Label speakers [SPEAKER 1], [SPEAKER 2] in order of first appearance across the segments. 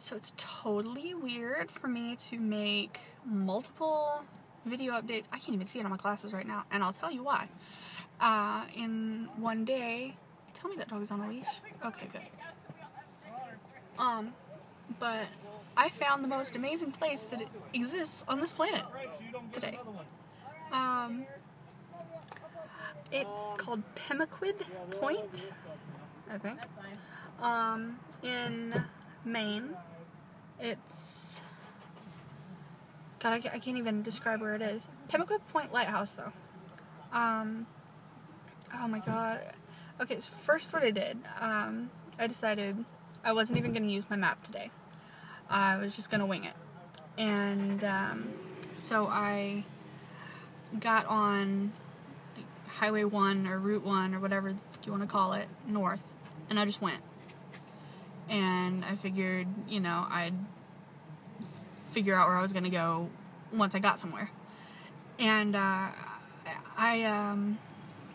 [SPEAKER 1] So it's totally weird for me to make multiple video updates. I can't even see it on my glasses right now, and I'll tell you why. In one day, tell me that dog is on a leash. Okay, good. But I found the most amazing place that exists on this planet today. It's called Pemaquid Point, I think, in Maine. It's, God, I can't even describe where it is. Pemaquid Point Lighthouse, though. Oh my God. Okay, so first what I did, I decided I wasn't even going to use my map today. I was just going to wing it. And so I got on Highway 1 or Route 1 or whatever you want to call it, north, and I just went. And I figured, you know, I'd figure out where I was going to go once I got somewhere. And I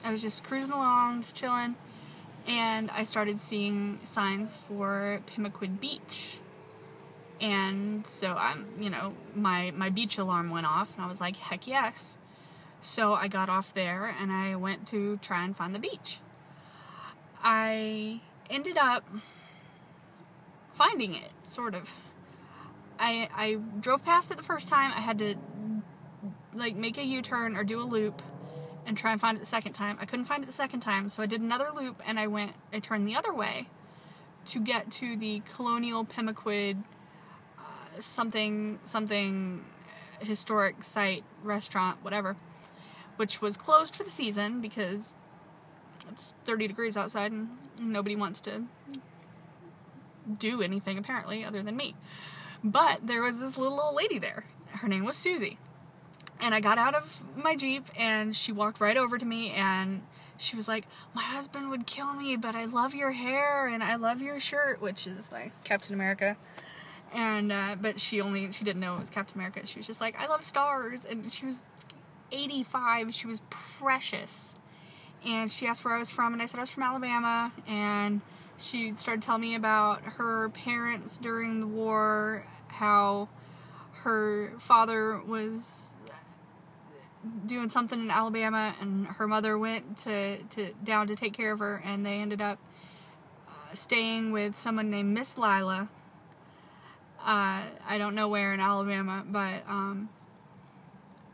[SPEAKER 1] was just cruising along, just chilling, and I started seeing signs for Pemaquid Beach. And so my beach alarm went off, and I was like, heck yes. So I got off there, and I went to try and find the beach. I ended up finding it, sort of. I drove past it the first time. I had to, like, make a U-turn or do a loop and try and find it the second time. I couldn't find it the second time, so I did another loop, and I turned the other way to get to the Colonial Pemaquid something historic site, restaurant, whatever, which was closed for the season because it's 30 degrees outside and nobody wants to do anything apparently other than me. But there was this little old lady there. Her name was Susie. And I got out of my Jeep and she walked right over to me and she was like, my husband would kill me, but I love your hair and I love your shirt, which is my Captain America. And, but she didn't know it was Captain America. She was just like, I love stars. And she was 85. She was precious. And she asked where I was from, and I said I was from Alabama. And she started telling me about her parents during the war, how her father was doing something in Alabama, and her mother went down to take care of her, and they ended up staying with someone named Miss Lila. I don't know where in Alabama, but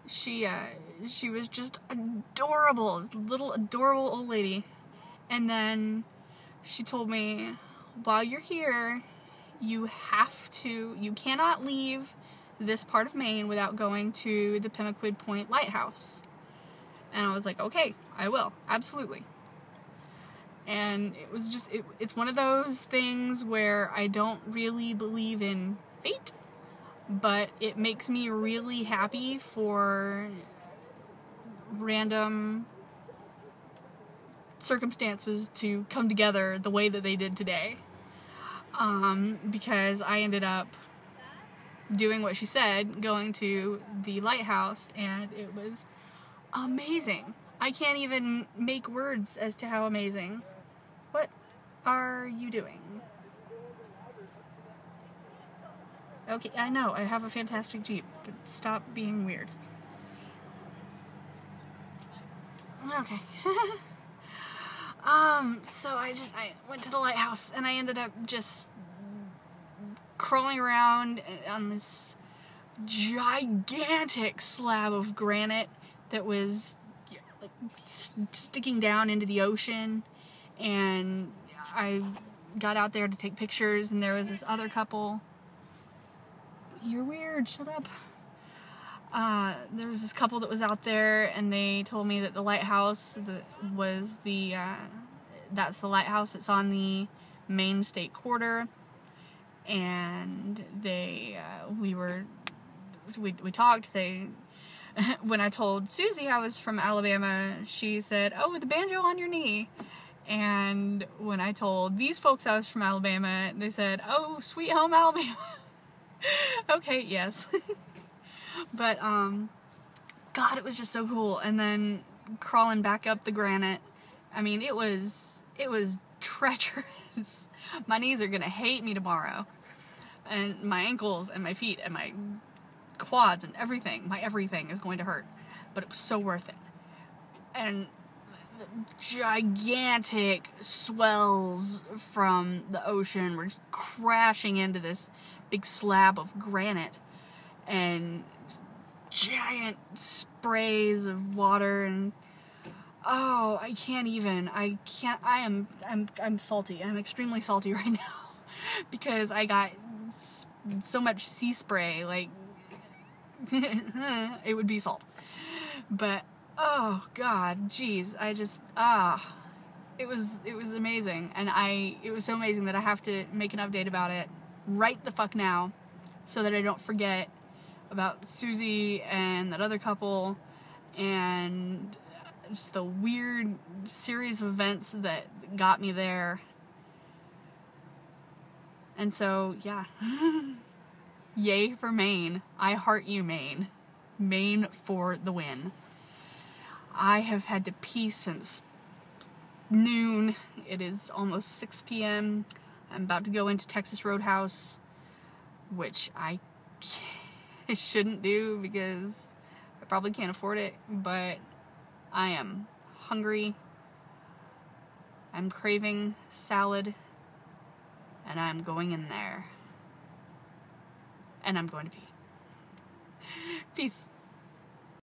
[SPEAKER 1] she was just adorable, little adorable old lady. And then she told me, while you're here, you cannot leave this part of Maine without going to the Pemaquid Point Lighthouse. And I was like, okay, I will, absolutely. And it was just, it's one of those things where I don't really believe in fate, but it makes me really happy for random circumstances to come together the way that they did today. Because I ended up doing what she said, going to the lighthouse, and it was amazing. I can't even make words as to how amazing. What are you doing? Okay, I know, I have a fantastic Jeep, but stop being weird. Okay. So I went to the lighthouse, and I ended up just crawling around on this gigantic slab of granite that was like sticking down into the ocean. And I got out there to take pictures, and there was this other couple. You're weird, shut up. There was this couple that was out there, and they told me that the lighthouse that's the lighthouse. It's on the Maine state quarter. And we talked. When I told Susie I was from Alabama, she said, oh, with the banjo on your knee. And when I told these folks I was from Alabama, they said, oh, sweet home Alabama. Okay, yes. But, God, it was just so cool. And then crawling back up the granite, I mean, it was treacherous. My knees are gonna hate me tomorrow. And my ankles and my feet and my quads and everything, my everything is going to hurt. But it was so worth it. And gigantic swells from the ocean were crashing into this big slab of granite, and giant sprays of water, and oh, I'm salty. I'm extremely salty right now because I got so much sea spray, like it would be salt. But oh god, jeez, it was amazing, and it was so amazing that I have to make an update about it right the fuck now so that I don't forget about Susie and that other couple and just the weird series of events that got me there. And so, yeah. Yay for Maine. I heart you, Maine. Maine for the win. I have had to pee since noon. It is almost 6 p.m. I'm about to go into Texas Roadhouse, which I shouldn't do because I probably can't afford it, but I am hungry. I'm craving salad, and I'm going in there. And I'm going to pee. Peace.